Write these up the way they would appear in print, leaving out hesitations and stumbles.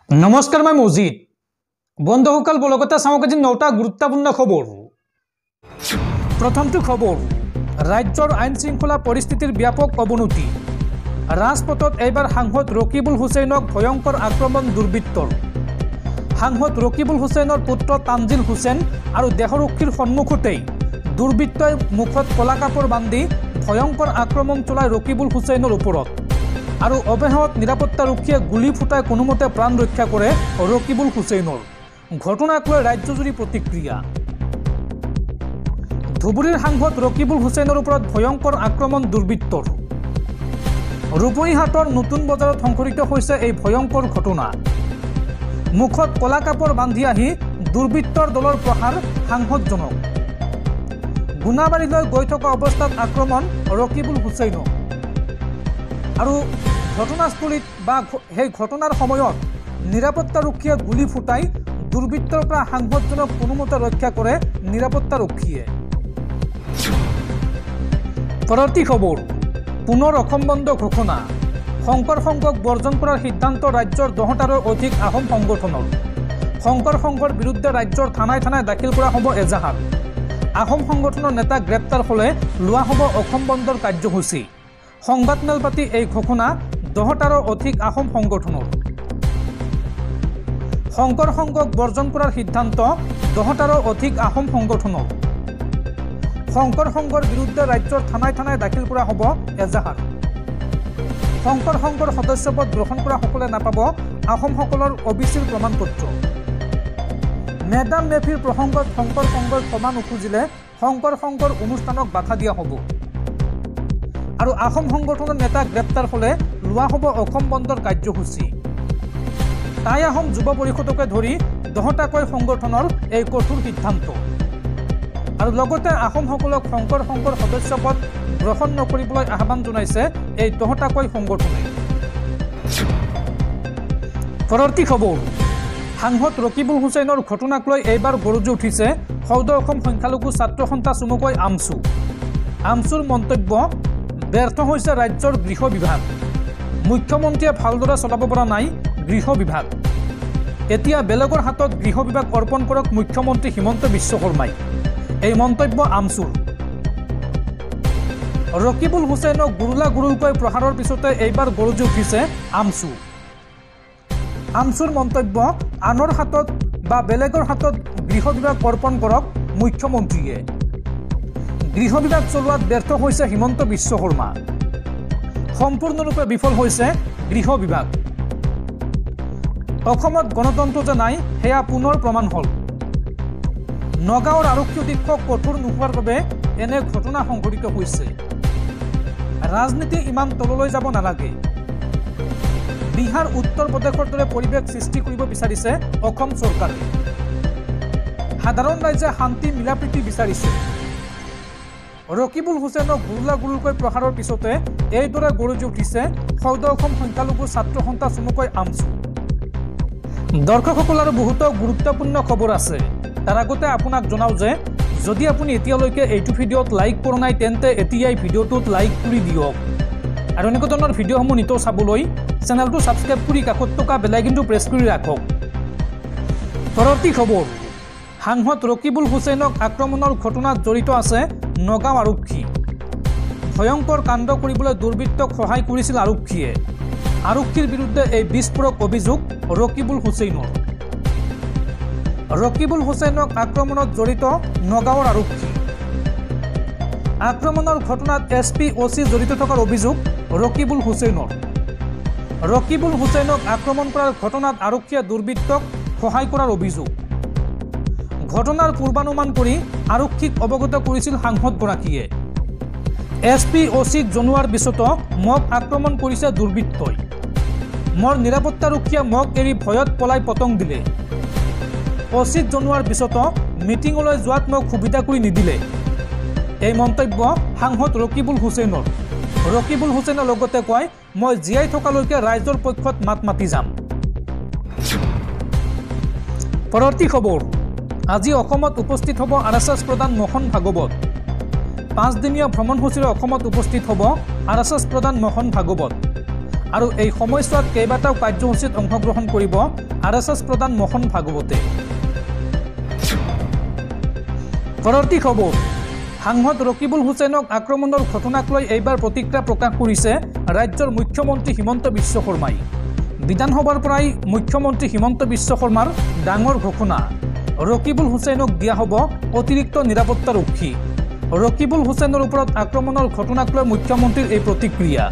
নমস্কাৰ মই মজিদ বন্ধুসকল বলগতে চাওক আজি 9টা গুৰুত্বপূৰ্ণ খবৰ। প্ৰথমটো খবৰ, ৰাজ্যৰ আইন শৃংখলা পৰিস্থিতিৰ ব্যাপক অৱনতি। ৰাজপথত এইবাৰ সাংসদ ৰকিবুল হুছেইনক ভয়ংকৰ আক্ৰমণ দুৰ্বৃত্তৰ। সাংসদ ৰকিবুল হুছেইনৰ পুত্ৰ তানজিল হুছেইন আৰু দেহৰক্ষীৰ সন্মুখতেই দুৰ্বৃত্তই মুখত কলা কাপোৰ বান্ধি ভয়ংকৰ আক্ৰমণ চলাই ৰকিবুল হুছেইনৰ ওপৰত আৰু অৱহেলাত নিৰাপত্তাৰক্ষীয়ে গুলি ফুটাই কোনোমতে প্ৰাণ ৰক্ষা কৰে ৰকিবুল হুছেইনৰ। ঘটনাক লৈ ৰাজ্যজুৰি প্ৰতিক্ৰিয়া। ধুবুৰীৰ সাংসদ ৰকিবুল হুছেইনৰ ওপৰত ভয়ংকৰ আক্ৰমণ দুৰ্বৃত্তৰ। ৰূপহীহাটৰ নতুন বজাৰত সংঘটিত হৈছে এই ভয়ংকৰ ঘটনা। মুখত কলা কাপোৰ বান্ধি আহি দুৰ্বৃত্তৰ দলৰ প্ৰহাৰ সাংসদজনক। গুণাবাৰীলৈ গৈ থকা অৱস্থাত আক্ৰমণ ৰকিবুল হুছেইনক আৰু ঘটনাস্থলীত বা সেই ঘটনাৰ সময়ত নিৰাপত্তাৰক্ষীয়ে গুলি ফুটাই দুৰ্বৃত্তৰ পৰা সাংসদজনক কোনোমতে ৰক্ষা কৰে নিৰাপত্তাৰক্ষীয়ে। পৰৱৰ্তী খবৰ, পুনৰ অসম বন্ধ ঘোষণা। শংকৰ সংঘক বৰ্জন কৰাৰ সিদ্ধান্ত ৰাজ্যৰ 10টাৰো অধিক আহোম সংগঠনৰ। শংকৰ সংঘৰ বিৰুদ্ধে ৰাজ্যৰ থানাই থানাই দাখিল কৰা হ'ব এজাহাৰ। আহোম সংগঠনৰ নেতা গ্ৰেপ্তাৰ হ'লে লোৱা হ'ব অসম বন্ধৰ কাৰ্যসূচী। সংবাদমেল পাতি এই ঘোষণা 10টাৰো অধিক আহোম সংগঠনৰ। শংকৰ সংঘক বৰ্জন কৰাৰ সিদ্ধান্ত 10টাৰো অধিক আহোম সংগঠনৰ। শংকৰ সংঘৰ বিৰুদ্ধে ৰাজ্যৰ থানাই থানাই দাখিল কৰা হ'ব এজাহাৰ। শংকৰ সংঘৰ সদস্যপদ গ্ৰহণ কৰা সকলে নাপাব আহোমসকলৰ অবিচিৰ প্ৰমাণপত্ৰ। মেডাম মেফিৰ প্ৰসংগত শংকৰ সংঘৰ ক্ষমা নুখুজিলে শংকৰ সংঘৰ অনুষ্ঠানক বাধা দিয়া হ'ব আৰু আহোম সংগঠনৰ নেতা গ্ৰেপ্তাৰ হ'লে লোৱা হ'ব অসম বন্ধৰ কাৰ্যসূচী। টাই আহোম যুৱ পৰিষদকে ধৰি 10টাকৈ সংগঠনৰ এই কঠোৰ সিদ্ধান্ত আৰু লগতে আহোমসকলক শংকৰ সংঘৰ সদস্যপদ গ্ৰহণ নকৰিবলৈ আহ্বান জনাইছে এই 10টাকৈ সংগঠনে। পৰৱৰ্তী খবৰ, সাংসদ ৰকিবুল হুছেইনৰ ঘটনাক লৈ এইবাৰ গৰজি উঠিছে সৌদ অসম সংখ্যালঘু ছাত্ৰ সন্থা চমুকৈ আমছু। আমছুৰ মন্তব্য, ব্যৰ্থ হৈছে ৰাজ্যৰ গৃহ বিভাগ। মুখ্যমন্ত্ৰীয়ে ভালদৰে চলাব পৰা নাই গৃহ বিভাগ। এতিয়া বেলেগৰ হাতত গৃহ বিভাগ অৰ্পণ কৰক মুখ্যমন্ত্ৰী হিমন্ত বিশ্ব শৰ্মাই। এই মন্তব্য আমছুৰ। ৰকিবুল হুছেইনক গুৰুলা গুৰুলকৈ প্ৰহাৰৰ পিছতে এইবাৰ গৰজি উঠিছে আমছু। আমছুৰ মন্তব্য, আনৰ হাতত বা বেলেগৰ হাতত গৃহ বিভাগ অৰ্পণ কৰক মুখ্যমন্ত্ৰীয়ে। গৃহ বিভাগ চলোৱাত ব্যৰ্থ হৈছে হিমন্ত বিশ্ব শৰ্মা। সম্পূৰ্ণৰূপে বিফল হৈছে গৃহ বিভাগ। অসমত গণতন্ত্ৰ যে নাই সেয়া পুনৰ প্ৰমাণ হ'ল। নগাঁৱৰ আৰক্ষী অধীক্ষক কঠোৰ নোহোৱাৰ বাবে এনে ঘটনা সংঘটিত হৈছে। ৰাজনীতি ইমান তললৈ যাব নালাগে। বিহাৰ উত্তৰ প্ৰদেশৰ দৰে পৰিৱেশ সৃষ্টি কৰিব বিচাৰিছে অসম চৰকাৰে। সাধাৰণ ৰাইজে শান্তি মিলাপ্ৰীতি বিচাৰিছে। ৰকিবুল হুছেইনক গুৰুলা গুৰুলকৈ প্ৰহাৰৰ পিছতে এইদৰে গৰজি উঠিছে সৌদ অসম সংখ্যালঘু ছাত্ৰ সন্থা চমুকৈ আমছু। দৰ্শকসকল আৰু বহুতো গুৰুত্বপূৰ্ণ খবৰ আছে। তাৰ আগতে আপোনাক জনাওঁ যে যদি আপুনি এতিয়ালৈকে এইটো ভিডিঅ'ত লাইক কৰা নাই তেন্তে এতিয়াই ভিডিঅ'টোত লাইক কৰি দিয়ক আৰু এনেকুৱা ধৰণৰ ভিডিঅ'সমূহ নিতৌ চাবলৈ চেনেলটো ছাবস্ক্ৰাইব কৰি কাষত থকা বেল আইকনটো প্ৰেছ কৰি ৰাখক। পৰৱৰ্তী খবৰ, সাংসদ ৰকিবুল হুছেইনক আক্ৰমণৰ ঘটনাত জড়িত আছে নগাঁও আৰক্ষী। ভয়ংকৰ কাণ্ড কৰিবলৈ দুৰ্বৃত্তক সহায় কৰিছিল আৰক্ষীয়ে। আৰক্ষীৰ বিৰুদ্ধে এই বিস্ফোৰক অভিযোগ ৰকিবুল হুছেইনৰ। ৰকিবুল হুছেইনক আক্ৰমণত জড়িত নগাঁৱৰ আৰক্ষী। আক্ৰমণৰ ঘটনাত SP OC জড়িত থকাৰ অভিযোগ ৰকিবুল হুছেইনৰ। ৰকিবুল হুছেইনক আক্ৰমণ কৰাৰ ঘটনাত আৰক্ষীয়ে দুৰ্বৃত্তক সহায় কৰাৰ অভিযোগ। ঘটনাৰ পূৰ্বানুমান কৰি আৰক্ষীক অৱগত কৰিছিল সাংসদগৰাকীয়ে। SP OCক জনোৱাৰ পিছতো মক আক্ৰমণ কৰিছে দুৰ্বৃত্তই। মোৰ নিৰাপত্তাৰক্ষীয়ে মক এৰি ভয়ত পলাই পতং দিলে। OCক জনোৱাৰ পিছতো মিটিঙলৈ যোৱাত মোক সুবিধা কৰি নিদিলে। এই মন্তব্য সাংসদ ৰকিবুল হুছেইনৰ। ৰকিবুল হুছেইনে লগতে কয়, মই জীয়াই থকালৈকে ৰাইজৰ পক্ষত মাত মাতি যাম। পৰৱৰ্তী খবৰ, আজি অসমত উপস্থিত হ'ব RSS প্ৰধান মোহন ভাগৱত। 5 দিনীয়া ভ্ৰমণসূচীৰে অসমত উপস্থিত হ'ব RSS প্ৰধান মোহন ভাগৱত। আৰু এই সময়ছোৱাত কেইবাটাও কাৰ্যসূচীত অংশগ্ৰহণ কৰিব RSS প্ৰধান মোহন ভাগৱতে। পৰৱৰ্তী খবৰ, সাংসদ ৰকিবুল হুছেইনক আক্ৰমণৰ ঘটনাক লৈ এইবাৰ প্ৰতিক্ৰিয়া প্ৰকাশ কৰিছে ৰাজ্যৰ মুখ্যমন্ত্ৰী হিমন্ত বিশ্ব শৰ্মাই। বিধানসভাৰ পৰাই মুখ্যমন্ত্ৰী হিমন্ত বিশ্ব শৰ্মাৰ ডাঙৰ ঘোষণা, ৰকিবুল হুছেইনক দিয়া হ'ব অতিৰিক্ত নিৰাপত্তাৰক্ষী। ৰকিবুল হুছেইনৰ ওপৰত আক্ৰমণৰ ঘটনাক লৈ মুখ্যমন্ত্ৰীৰ এই প্ৰতিক্ৰিয়া।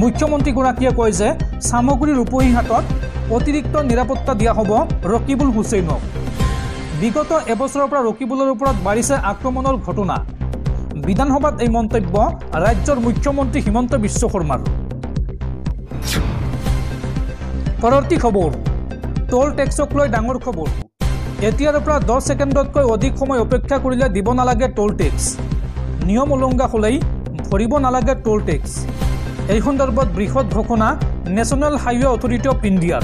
মুখ্যমন্ত্ৰীগৰাকীয়ে কয় যে সামগ্ৰীৰ উপহিহাটত অতিৰিক্ত নিৰাপত্তা দিয়া হ'ব ৰকিবুল হুছেইনক। বিগত এবছৰৰ পৰা ৰকিবুলৰ ওপৰত বাঢ়িছে আক্ৰমণৰ ঘটনা। বিধানসভাত এই মন্তব্য ৰাজ্যৰ মুখ্যমন্ত্ৰী হিমন্ত বিশ্ব শৰ্মাৰ। পৰৱৰ্তী খবৰ, টোল টেক্সক লৈ ডাঙৰ খবৰ। এতিয়াৰ পৰা 10 ছেকেণ্ডতকৈ অধিক সময় অপেক্ষা কৰিলে দিব নালাগে টোল টেক্স। নিয়ম উলংঘা হ'লেই ভৰিব নালাগে টোল টেক্স। এই সন্দৰ্ভত বৃহৎ ঘোষণা নেশ্যনেল হাইৱে অথৰিটি অফ ইণ্ডিয়াৰ।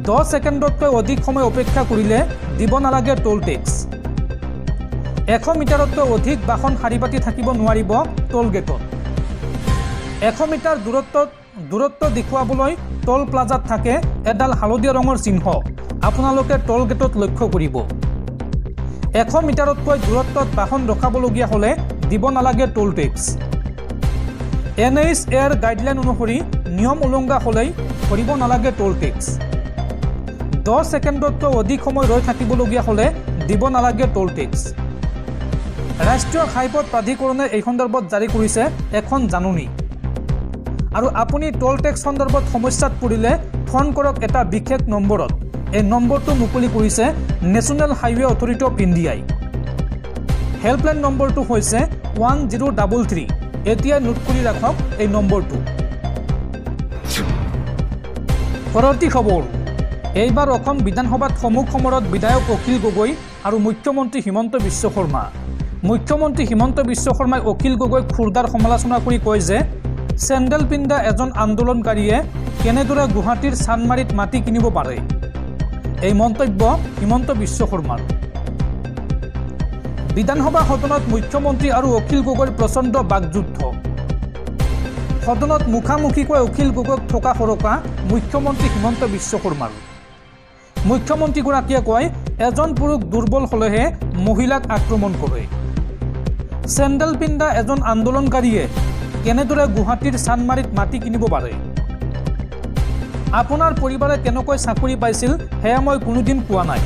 10 ছেকেণ্ডতকৈ অধিক সময় অপেক্ষা কৰিলে দিব নালাগে টোল টেক্স। 100 মিটাৰতকৈ অধিক বাহন শাৰী পাতি থাকিব নোৱাৰিব টোল গেটত। 100 মিটাৰ দূৰত্ব দেখুৱাবলৈ টোল প্লাজাত থাকে এডাল হালধীয়া ৰঙৰ চিহ্ন। আপোনালোকে টোল গেটত লক্ষ্য কৰিব। 100 মিটাৰতকৈ দূৰত্বত বাহন ৰখাবলগীয়া হ'লে দিব নালাগে টোল টেক্স। NHAৰ গাইডলাইন অনুসৰি নিয়ম উলংঘা হ'লেই ভৰিব নালাগে টোল টেক্স। 10 ছেকেণ্ডতকৈ অধিক সময় ৰৈ থাকিবলগীয়া হ'লে দিব নালাগে টোল টেক্স। ৰাষ্ট্ৰীয় ঘাইপথ প্ৰাধিকৰণে এই সন্দৰ্ভত জাৰি কৰিছে এখন জাননী। আৰু আপুনি টোল টেক্স সন্দৰ্ভত সমস্যাত পৰিলে ফোন কৰক এটা বিশেষ নম্বৰত। এই নম্বৰটো মুকলি কৰিছে নেশ্যনেল হাইৱে অথৰিটি অফ ইণ্ডিয়াই। হেল্পলাইন নম্বৰটো হৈছে 1033। এতিয়া নোট কৰি ৰাখক এই নম্বৰটো। পৰৱৰ্তী খবৰ, এইবাৰ অসম বিধানসভাত সমুখ সমৰত বিধায়ক অখিল গগৈ আৰু মুখ্যমন্ত্ৰী হিমন্ত বিশ্ব শৰ্মা। মুখ্যমন্ত্ৰী হিমন্ত বিশ্ব শৰ্মাই অখিল গগৈক খুৰদাৰ সমালোচনা কৰি কয় যে চেণ্ডেল পিন্ধা এজন আন্দোলনকাৰীয়ে কেনেদৰে গুৱাহাটীৰ চানমাৰীত মাটি কিনিব পাৰে। এই মন্তব্য হিমন্ত বিশ্ব শৰ্মাৰ। বিধানসভা সদনত মুখ্যমন্ত্ৰী আৰু অখিল গগৈৰ প্ৰচণ্ড বাকযুদ্ধ। সদনত মুখামুখিকৈ অখিল গগৈক ঠকা সৰকা মুখ্যমন্ত্ৰী হিমন্ত বিশ্ব শৰ্মাৰ। মুখ্যমন্ত্ৰীগৰাকীয়ে কয়, এজন পুৰুষ দুৰ্বল হ'লেহে মহিলাক আক্ৰমণ কৰে। চেণ্ডেল পিন্ধা এজন আন্দোলনকাৰীয়ে কেনেদৰে গুৱাহাটীৰ চানমাৰীত মাটি কিনিব পাৰে। আপোনাৰ পৰিবাৰে কেনেকৈ চাকৰি পাইছিল সেয়া মই কোনোদিন কোৱা নাই।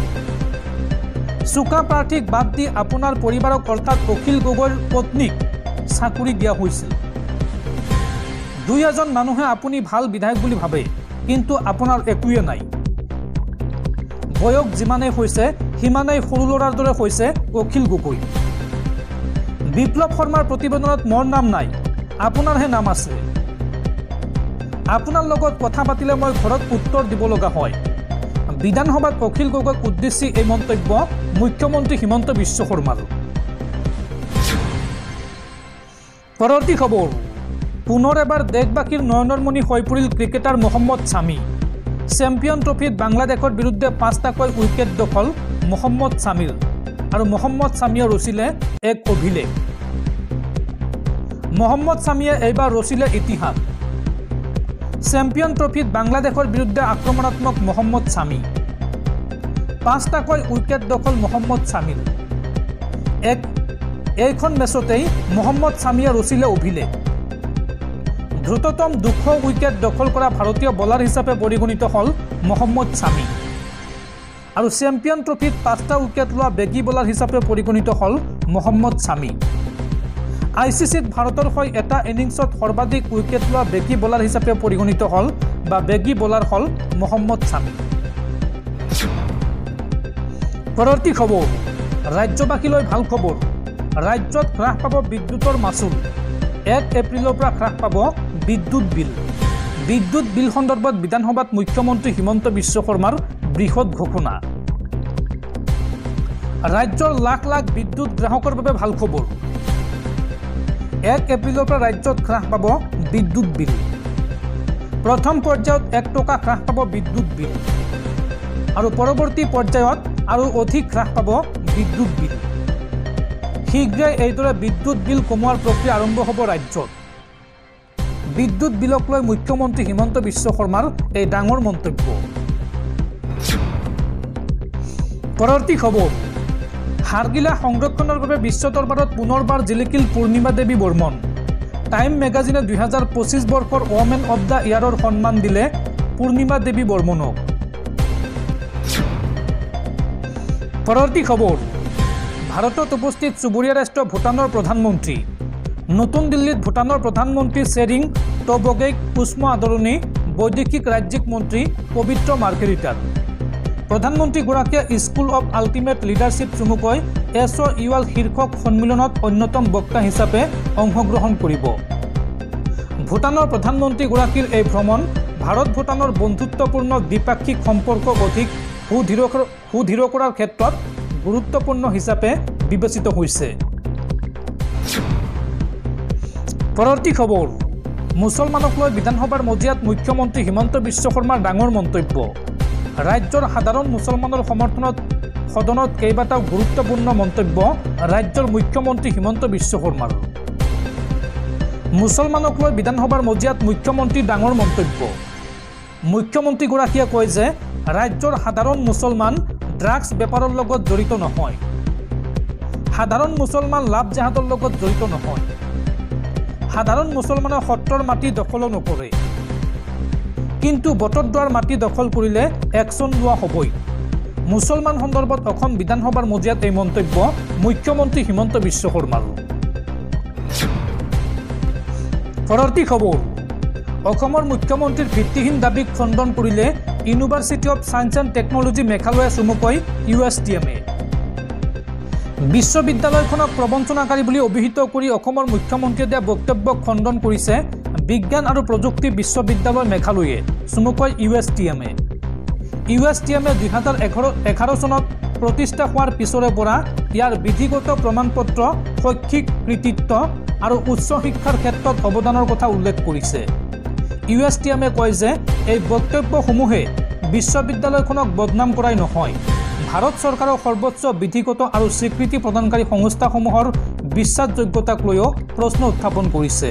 চোকা প্ৰাৰ্থীক বাদ দি আপোনাৰ পৰিবাৰক অৰ্থাৎ অখিল গগৈৰ পত্নীক চাকৰি দিয়া হৈছিল। 2-এজন মানুহে আপুনি ভাল বিধায়ক বুলি ভাবে, কিন্তু আপোনাৰ একোৱে নাই। বয়স যিমানেই হৈছে সিমানেই সৰু ল'ৰাৰ দৰে হৈছে অখিল গগৈ। বিপ্লৱ শৰ্মাৰ প্ৰতিবেদনত মোৰ নাম নাই, আপোনাৰহে নাম আছে। আপোনাৰ লগত কথা পাতিলে মই ঘৰত উত্তৰ দিব লগা হয়। বিধানসভাত অখিল গগৈক উদ্দেশ্যি এই মন্তব্য মুখ্যমন্ত্ৰী হিমন্ত বিশ্ব শৰ্মাৰ। পৰৱৰ্তী খবৰ, পুনৰ এবাৰ দেশবাসীৰ নয়নৰ মণি হৈ পৰিল ক্ৰিকেটাৰ মহম্মদ ছামী। চেম্পিয়ন ট্ৰফিত বাংলাদেশৰ বিৰুদ্ধে 5টাকৈ উইকেট দখল মহম্মদ ছামীৰ। আৰু মহম্মদ ছামীয়ে ৰচিলে এক অভিলেখ। মহম্মদ ছামীয়ে এইবাৰ ৰচিলে ইতিহাস। চেম্পিয়ন ট্ৰফিত বাংলাদেশৰ বিৰুদ্ধে আক্ৰমণাত্মক মহম্মদ ছামী। 5টাকৈ উইকেট দখল মহম্মদ ছামীৰ। এইখন মেচতেই মহম্মদ ছামীয়ে ৰচিলে অভিলেখ। দ্ৰুততম 200 উইকেট দখল কৰা ভাৰতীয় বলাৰ হিচাপে পৰিগণিত হ'ল মহম্মদ ছামী। আৰু চেম্পিয়ন ট্ৰফিত 5টা উইকেট লোৱা বেগী বলাৰ হিচাপে পৰিগণিত হ'ল মহম্মদ ছামী। ICCত ভাৰতৰ হৈ এটা ইনিংছত সৰ্বাধিক উইকেট লোৱা বেগী বলাৰ হিচাপে পৰিগণিত হ'ল বা বেগী বলাৰ হ'ল মহম্মদ ছামী। পৰৱৰ্তী খবৰ, ৰাজ্যবাসীলৈ ভাল খবৰ। ৰাজ্যত হ্ৰাস পাব বিদ্যুতৰ মাচুল। 1 এপ্ৰিলৰ পৰা হ্ৰাস পাব বিদ্যুৎ বিল। বিদ্যুৎ বিল সন্দৰ্ভত বিধানসভাত মুখ্যমন্ত্ৰী হিমন্ত বিশ্ব শৰ্মাৰ বৃহৎ ঘোষণা। ৰাজ্যৰ লাখ লাখ বিদ্যুৎ গ্ৰাহকৰ বাবে ভাল খবৰ। 1 এপ্ৰিলৰ পৰা ৰাজ্যত হ্ৰাস পাব বিদ্যুৎ বিল। প্ৰথম পৰ্যায়ত 1 টকা হ্ৰাস পাব বিদ্যুৎ বিল। আৰু পৰৱৰ্তী পৰ্যায়ত আৰু অধিক হ্ৰাস পাব বিদ্যুৎ বিল। শীঘ্ৰে এইদৰে বিদ্যুৎ বিল কমোৱাৰ প্ৰক্ৰিয়া আৰম্ভ হ'ব ৰাজ্যত। বিদ্যুৎ বিলক লৈ মুখ্যমন্ত্ৰী হিমন্ত বিশ্ব শৰ্মাৰ এই ডাঙৰ মন্তব্য। পৰৱৰ্তী খবৰ, হাৰগিলা সংৰক্ষণৰ বাবে বিশ্ব দৰবাৰত পুনৰবাৰ জিলিকিল পূৰ্ণিমা দেৱী বৰ্মন। টাইম মেগাজিনে 2025 বৰ্ষৰ ওমেন অৱ দ্য ইয়াৰৰ সন্মান দিলে পূৰ্ণিমা দেৱী বৰ্মনক। পৰৱৰ্তী খবৰ, ভাৰতত উপস্থিত চুবুৰীয়া ৰাষ্ট্ৰ ভূটানৰ প্ৰধানমন্ত্ৰী। নতুন দিল্লীত ভূটানৰ প্ৰধানমন্ত্ৰী শ্বেৰিং টবগেইক পুষ্প আদৰণি বৈদেশিক ৰাজ্যিক মন্ত্ৰী পবিত্ৰ মাৰ্ঘেৰিটাৰ। প্ৰধানমন্ত্ৰীগৰাকীয়ে স্কুল অৱ আল্টিমেট লিডাৰশ্বিপ চমুকৈ SOUL শীৰ্ষক সন্মিলনত অন্যতম বক্তা হিচাপে অংশগ্ৰহণ কৰিব। ভূটানৰ প্ৰধানমন্ত্ৰীগৰাকীৰ এই ভ্ৰমণ ভাৰত ভূটানৰ বন্ধুত্বপূৰ্ণ দ্বিপাক্ষিক সম্পৰ্ক অধিক সুদৃঢ় কৰাৰ ক্ষেত্ৰত গুৰুত্বপূৰ্ণ হিচাপে বিবেচিত হৈছে। পৰৱৰ্তী খবৰ, মুছলমানক লৈ বিধানসভাৰ মজিয়াত মুখ্যমন্ত্ৰী হিমন্ত বিশ্ব শৰ্মাৰ ডাঙৰ মন্তব্য। ৰাজ্যৰ সাধাৰণ মুছলমানৰ সমৰ্থনত সদনত কেইবাটাও গুৰুত্বপূৰ্ণ মন্তব্য ৰাজ্যৰ মুখ্যমন্ত্ৰী হিমন্ত বিশ্ব শৰ্মাৰ। মুছলমানক লৈ বিধানসভাৰ মজিয়াত মুখ্যমন্ত্ৰীৰ ডাঙৰ মন্তব্য। মুখ্যমন্ত্ৰীগৰাকীয়ে কয় যে ৰাজ্যৰ সাধাৰণ মুছলমান ড্ৰাগছ বেপাৰৰ লগত জড়িত নহয়। সাধাৰণ মুছলমান লাভ জেহাদৰ লগত জড়িত নহয়। সাধাৰণ মুছলমানে সত্ৰৰ মাটি দখলো নকৰে, কিন্তু বটদ্ৰৱাৰ মাটি দখল কৰিলে একশ্যন লোৱা হ'বই। মুছলমান সন্দৰ্ভত অসম বিধানসভাৰ মজিয়াত এই মন্তব্য মুখ্যমন্ত্ৰী হিমন্ত বিশ্ব শৰ্মাৰ। পৰৱৰ্তী খবৰ, অসমৰ মুখ্যমন্ত্ৰীৰ ভিত্তিহীন দাবীক খণ্ডন কৰিলে university of science and technology মেঘালয়ে চমুকৈ USTMA। বিশ্ববিদ্যালয়খনক প্ৰবঞ্চনাকাৰী বুলি অভিহিত কৰি অসমৰ মুখ্যমন্ত্ৰীয়ে দিয়া বক্তব্যক খণ্ডন কৰিছে বিজ্ঞান আৰু প্ৰযুক্তি বিশ্ববিদ্যালয় মেঘালয়ে চমুকৈ USTMA। USTMA 2011 চনত প্ৰতিষ্ঠা হোৱাৰ পিছৰে পৰা ইয়াৰ বিধিগত প্ৰমাণপত্ৰ, শৈক্ষিক কৃতিত্ব আৰু উচ্চ শিক্ষাৰ ক্ষেত্ৰত অৱদানৰ কথা উল্লেখ কৰিছে। USTMA কয় যে এই বক্তব্যসমূহে বিশ্ববিদ্যালয়খনক বদনাম কৰাই নহয়, ভাৰত চৰকাৰৰ সৰ্বোচ্চ বিধিগত আৰু স্বীকৃতি প্ৰদানকাৰী সংস্থাসমূহৰ বিশ্বাসযোগ্যতাক লৈও প্ৰশ্ন উত্থাপন কৰিছে।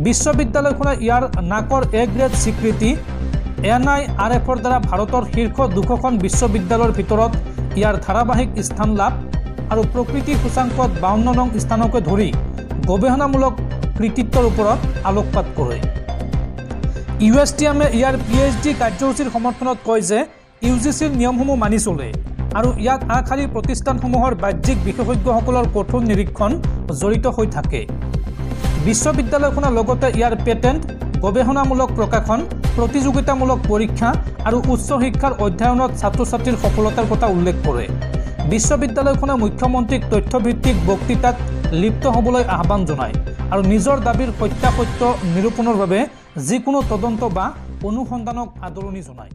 বিশ্ববিদ্যালয়খনে ইয়াৰ নাকৰ A গ্ৰেড স্বীকৃতি NIRFৰ দ্বাৰা ভাৰতৰ শীৰ্ষ 200খন বিশ্ববিদ্যালয়ৰ ভিতৰত ইয়াৰ ধাৰাবাহিক স্থান লাভ আৰু প্ৰকৃতি সূচাংকত 52 নং স্থানকে ধৰি গৱেষণামূলক কৃতিত্বৰ ওপৰত আলোকপাত কৰে। USTMA ইয়াৰ PhD কাৰ্যসূচীৰ সমৰ্থনত কয় যে UGCৰ নিয়মসমূহ মানি চলে আৰু ইয়াত আগশাৰীৰ প্ৰতিষ্ঠানসমূহৰ বাহ্যিক বিশেষজ্ঞসকলৰ কঠোৰ নিৰীক্ষণ জড়িত হৈ থাকে। বিশ্ববিদ্যালয়খনে লগতে ইয়াৰ পেটেণ্ট, গৱেষণামূলক প্ৰকাশন, প্ৰতিযোগিতামূলক পৰীক্ষা আৰু উচ্চ শিক্ষাৰ অধ্যয়নত ছাত্ৰ ছাত্ৰীৰ সফলতাৰ কথা উল্লেখ কৰে। বিশ্ববিদ্যালয়খনে মুখ্যমন্ত্ৰীক তথ্যভিত্তিক বক্তৃতাত লিপ্ত হ'বলৈ আহ্বান জনায় আৰু নিজৰ দাবীৰ সত্যাসত্য নিৰূপণৰ বাবে যিকোনো তদন্ত বা অনুসন্ধানক আদৰণি জনায়।